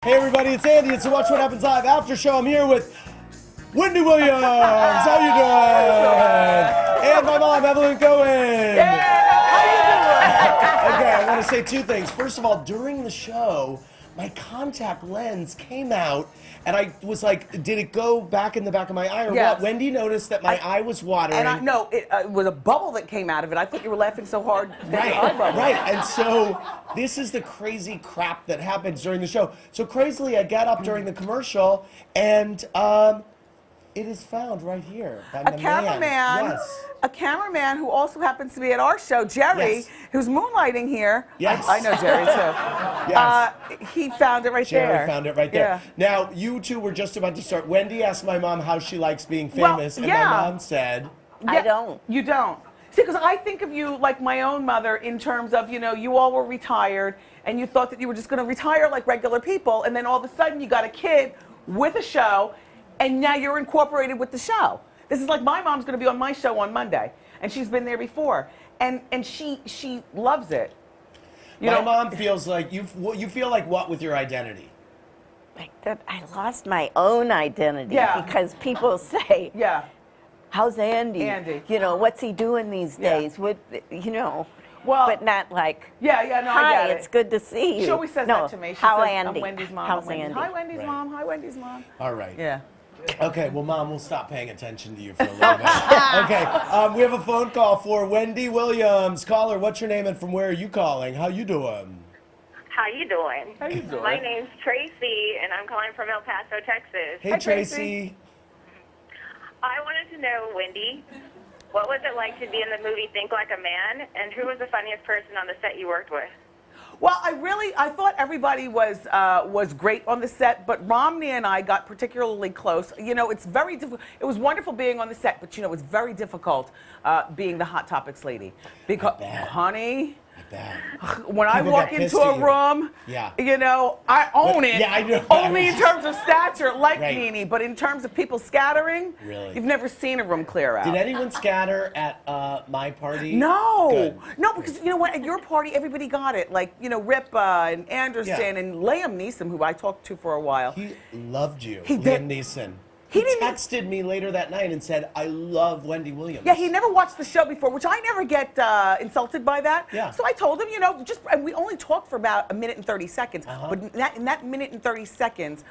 Hey everybody, it's Andy. It's the Watch What Happens Live after show. I'm here with Wendy Williams. How you doing? And my mom, Andy Cohen. Yeah, how you doing? Okay, I want to say two things. First of all, during the show, my contact lens came out, and I was like, did it go back in the back of my eye or what? Wendy noticed that my eye was watering. And no, it was a bubble that came out of it. I thought you were laughing so hard that your eye bubbled. Right, and so this is the crazy crap that happens during the show. So crazily, I got up during the commercial, and it is found right here by A cameraman. Yes. A cameraman who also happens to be at our show, Jerry, Yes. who's moonlighting here. Yes. I know Jerry too. Yes. He found it right there. Jerry found it right there. Yeah. Now, you two were just about to start. Wendy asked my mom how she likes being famous, and my mom said, I don't. You don't. See, because I think of you like my own mother in terms of, you all were retired, and you thought that you were just going to retire like regular people, and then all of a sudden you got a kid with a show, and now you're incorporated with the show. This is like my mom's going to be on my show on Monday, and she's been there before, and she loves it. my mom feels like, you feel like what with your identity? Like that, I lost my own identity because people say, Yeah. how's Andy? Andy. What's he doing these days? What, Well, but not like, no, hi, I get it. it's good to see you. She always says no, that to me. She how says, Andy? I'm Wendy's mom. How's I'm Wendy. Andy? Hi, Wendy's Right. mom. Hi, Wendy's mom. All right. Yeah. Okay, well, Mom, we'll stop paying attention to you for a little bit. Okay, we have a phone call for Wendy Williams. Caller, what's your name and from where are you calling? How you doing? How you doing? How you doing? My name's Tracy, and I'm calling from El Paso, Texas. Hey, Hi, Tracy. Tracy. I wanted to know, Wendy, what was it like to be in the movie Think Like a Man, and who was the funniest person on the set you worked with? Well, I thought everybody was great on the set, but Romney and I got particularly close. It's very difficult. It was wonderful being on the set, but it's very difficult being the Hot Topics lady. Because, honey, when I People walk get into pissed a at you. room, I own it. Yeah, I know. Only in terms of stature, like Right. Nene, but in terms of people scattering, Really? you've never seen a room clear out. Did anyone scatter at my party? No, Good. no, because you know what? At your party, everybody got it. Like Ripa and Anderson Yeah. and Liam Neeson, who I talked to for a while. He loved you, He Liam did. Neeson. He He didn't- texted me later that night and said, I love Wendy Williams. Yeah, he never watched the show before, which I never get insulted by that. Yeah. So I told him, and we only talked for about a minute and 30 seconds. But in that minute and 30 seconds,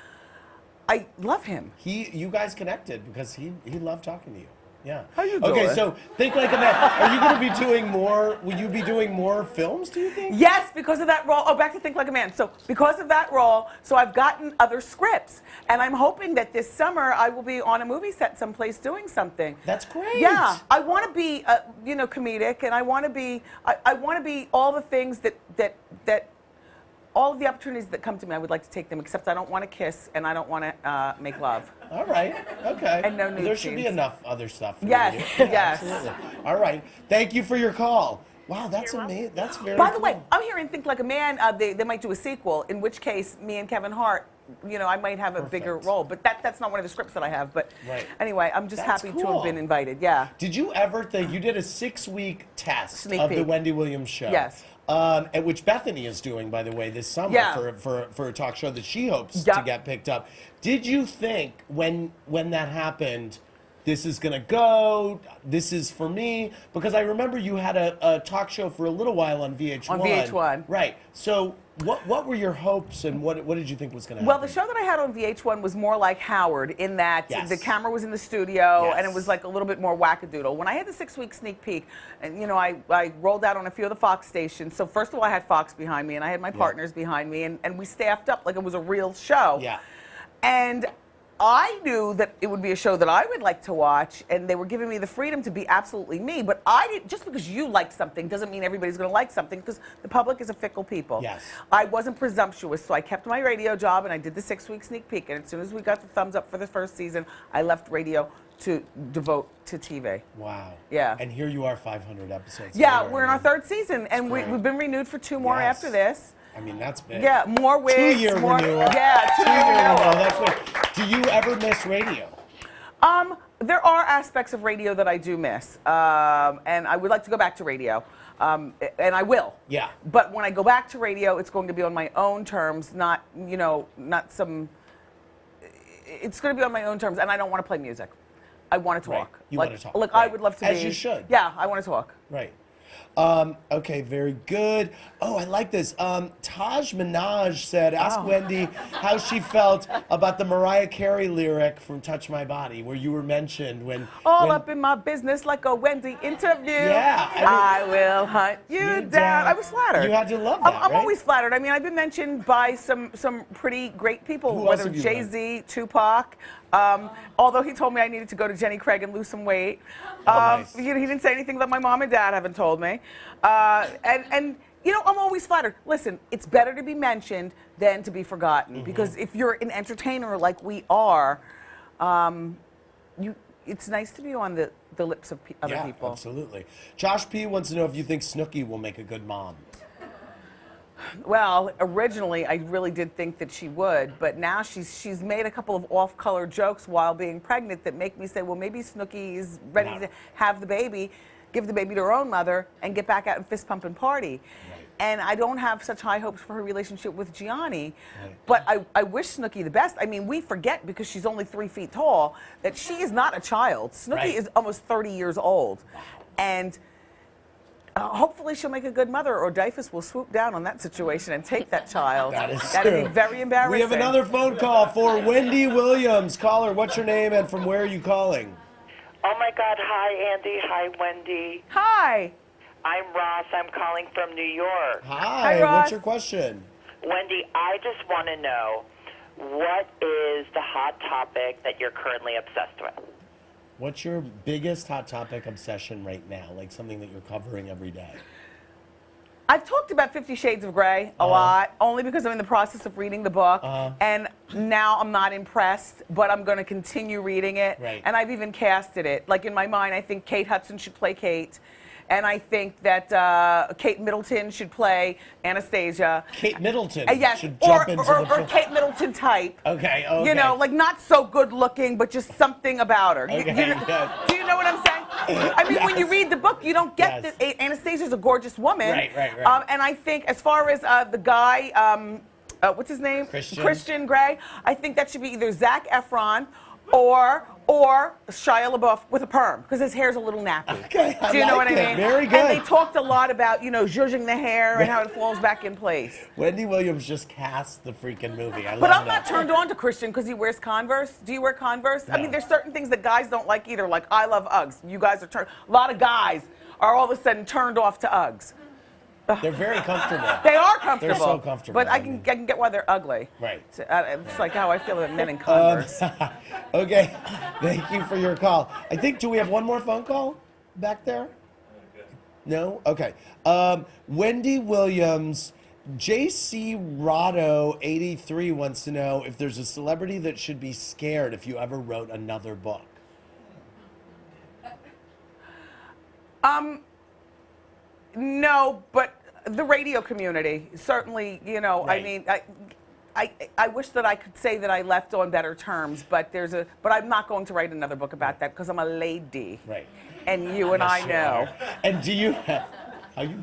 I love him. You guys connected because he loved talking to you. Yeah. How you Okay, doing? so Think Like a Man. Are you going to be doing more? Will you be doing more films, do you think? Yes, because of that role. Oh, back to Think Like a Man. So because of that role, so I've gotten other scripts, and I'm hoping that this summer I will be on a movie set someplace doing something. That's great. Yeah, I want to be, comedic, and I want to be, I want to be all the things that all of the opportunities that come to me. I would like to take them, except I don't want to kiss and I don't want to make love. All right. Okay. And no nude There should be scenes. enough other stuff for Yes, you. Yeah, yes. Absolutely. All right. Thank you for your call. Wow, that's amazing. That's very By the cool. way, I'm hearing Think Like a Man. They might do a sequel, in which case me and Kevin Hart, I might have a bigger Perfect. role. But that's not one of the scripts that I have. But Right. anyway, I'm just That's happy to cool. have been invited. Yeah. Did you ever think you did a 6-week test Sneak of the peek. Wendy Williams show? Yes. And which Bethany is doing, by the way, this summer Yeah. for a talk show that she hopes Yep. to get picked up. Did you think when that happened, this is gonna go, this is for me? Because I remember you had a talk show for a little while on VH1. On VH1. Right. So what were your hopes and what did you think was gonna happen? Well, the show that I had on VH1 was more like Howard in that Yes. the camera was in the studio Yes. and it was like a little bit more wackadoodle. When I had the 6-week sneak peek, and I rolled out on a few of the Fox stations. So first of all, I had Fox behind me and I had my partners behind me, and we staffed up like it was a real show. Yeah. And I knew that it would be a show that I would like to watch, and they were giving me the freedom to be absolutely me. But just because you like something doesn't mean everybody's going to like something, because the public is a fickle people. Yes. I wasn't presumptuous, so I kept my radio job, and I did the 6-week sneak peek. And as soon as we got the thumbs up for the first season, I left radio to devote to TV. Wow. Yeah. And here you are, 500 episodes. Yeah, later. we're in our 3rd season, and great. we've been renewed for 2 more Yes. after this. I mean, that's big. Yeah, more wigs. 2-year more, renewal. Yeah, 2-year 2-year renewal. renewal. That's big. Do you ever miss radio? There are aspects of radio that I do miss, and I would like to go back to radio. And I will. Yeah. But when I go back to radio, it's going to be on my own terms, not some. It's going to be on my own terms, and I don't want to play music. I want to talk. Right. You want to talk. Like right. I would love to As be. you should. Yeah, I want to talk. Right. Okay, very good. Oh, I like this. Taj Minaj said, ask Wendy how she felt about the Mariah Carey lyric from Touch My Body, where you were mentioned when... Up in my business like a Wendy interview. Yeah. I will hunt you down. I was flattered. You had to love that, I'm right? always flattered. I mean, I've been mentioned by some pretty great people, Who else whether have you Jay-Z, Tupac. Although he told me I needed to go to Jenny Craig and lose some weight. Nice. He didn't say anything that my mom and dad haven't told me. And I'm always flattered. Listen, it's better to be mentioned than to be forgotten. Because if you're an entertainer like we are, it's nice to be on the lips of other people. Absolutely. Josh P. wants to know if you think Snooki will make a good mom. Well, originally I really did think that she would, but now she's made a couple of off-color jokes while being pregnant that make me say, well, maybe Snooki is ready to have the baby, give the baby to her own mother, and get back out and fist pump and party. Right. And I don't have such high hopes for her relationship with Gianni, but I wish Snooki the best. I mean, we forget, because she's only 3 feet tall, that she is not a child. Snooki is almost 30 years old. And hopefully she'll make a good mother, or Dyfus will swoop down on that situation and take that child. That'd be very embarrassing. We have another phone call for Wendy Williams. Caller, what's your name and from where are you calling? Oh my God, hi Andy, hi Wendy. Hi. I'm Ross, I'm calling from New York. Hi, Ross. What's your question? Wendy, I just want to know, what is the hot topic that you're currently obsessed with? What's your biggest hot topic obsession right now? Like something that you're covering every day? I've talked about 50 Shades of Grey a lot, only because I'm in the process of reading the book, and now I'm not impressed, but I'm going to continue reading it, and I've even casted it. Like in my mind, I think Kate Hudson should play Kate, and I think that Kate Middleton should play Anastasia. Kate Middleton yes, should jump into the or Kate Middleton type. Okay. You know, like not so good looking, but just something about her. Okay, Do you know what I'm saying? I mean, when you read the book, you don't get that Anastasia's a gorgeous woman. Right. And I think as far as the guy, what's his name? Christian Grey. I think that should be either Zac Efron or Shia LaBeouf with a perm, because his hair's a little nappy. Okay, do you know what I mean? Very good. And they talked a lot about, zhuzhing the hair and how it falls back in place. Wendy Williams just cast the freaking movie. But I'm not turned on to Christian because he wears Converse. Do you wear Converse? No. I mean, there's certain things that guys don't like either. Like, I love Uggs. You guys are a lot of guys are all of a sudden turned off to Uggs. They're very comfortable. They are comfortable. They're so comfortable. But I can get why they're ugly. Right. It's like how I feel about men in Converse. Okay. Thank you for your call. do we have one more phone call back there? No? Okay. Wendy Williams, JC Rado 83 wants to know if there's a celebrity that should be scared if you ever wrote another book. No, but the radio community, certainly, I mean, I wish that I could say that I left on better terms, but I'm not going to write another book about that because I'm a lady. Right. And you and I know. And do you, how you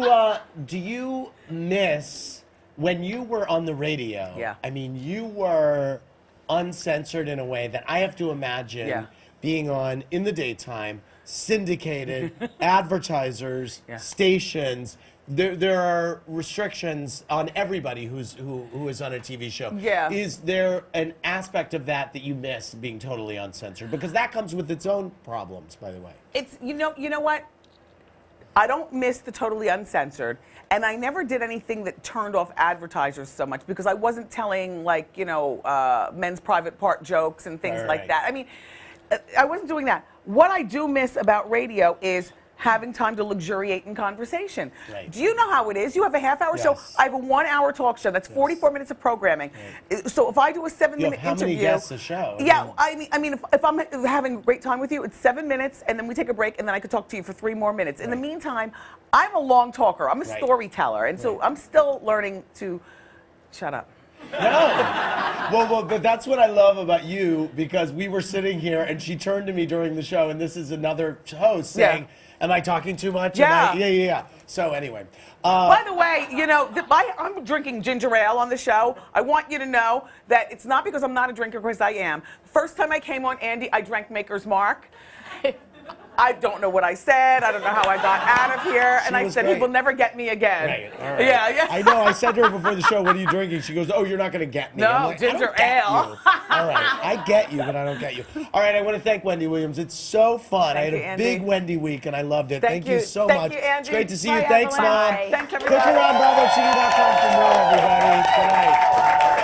know? Do you miss when you were on the radio? Yeah. I mean, you were uncensored in a way that I have to imagine being on in the daytime, syndicated, advertisers, stations. There are restrictions on everybody who is on a TV show. Yeah. Is there an aspect of that you miss being totally uncensored? Because that comes with its own problems, by the way. It's you know what? I don't miss the totally uncensored, and I never did anything that turned off advertisers so much because I wasn't telling men's private part jokes and things like that. I mean, I wasn't doing that. What I do miss about radio is having time to luxuriate in conversation. Right. Do you know how it is? You have a half-hour show. I have a 1-hour talk show. That's 44 minutes of programming. Right. So if I do a 7-minute interview, how many guests a show? Yeah, I mean, if I'm having a great time with you, it's 7 minutes, and then we take a break, and then I could talk to you for 3 more minutes. In the meantime, I'm a long talker. I'm a storyteller, and so I'm still learning to shut up. No. Well, but that's what I love about you, because we were sitting here and she turned to me during the show, and this is another host saying, am I talking too much? Yeah. Yeah. So anyway. By the way, I'm drinking ginger ale on the show. I want you to know that it's not because I'm not a drinker, because I am. First time I came on Andy, I drank Maker's Mark. I don't know what I said. I don't know how I got out of here. And I said, he will never get me again. Right. All right. Yeah. I know. I said to her before the show, what are you drinking? She goes, oh, you're not going to get me. No, I'm like, ginger I don't get ale. you. All right. I get you, but I don't get you. All right. I want to thank Wendy Williams. It's so fun. Thank you, I had a Andy. big Wendy week, and I loved it. Thank you so Thank much. you, Andy. It's great to see Bye, you. Thanks, Evelyn. Mom. Bye. Thanks, everybody. Click around BravoTV.com for more, everybody. Good night.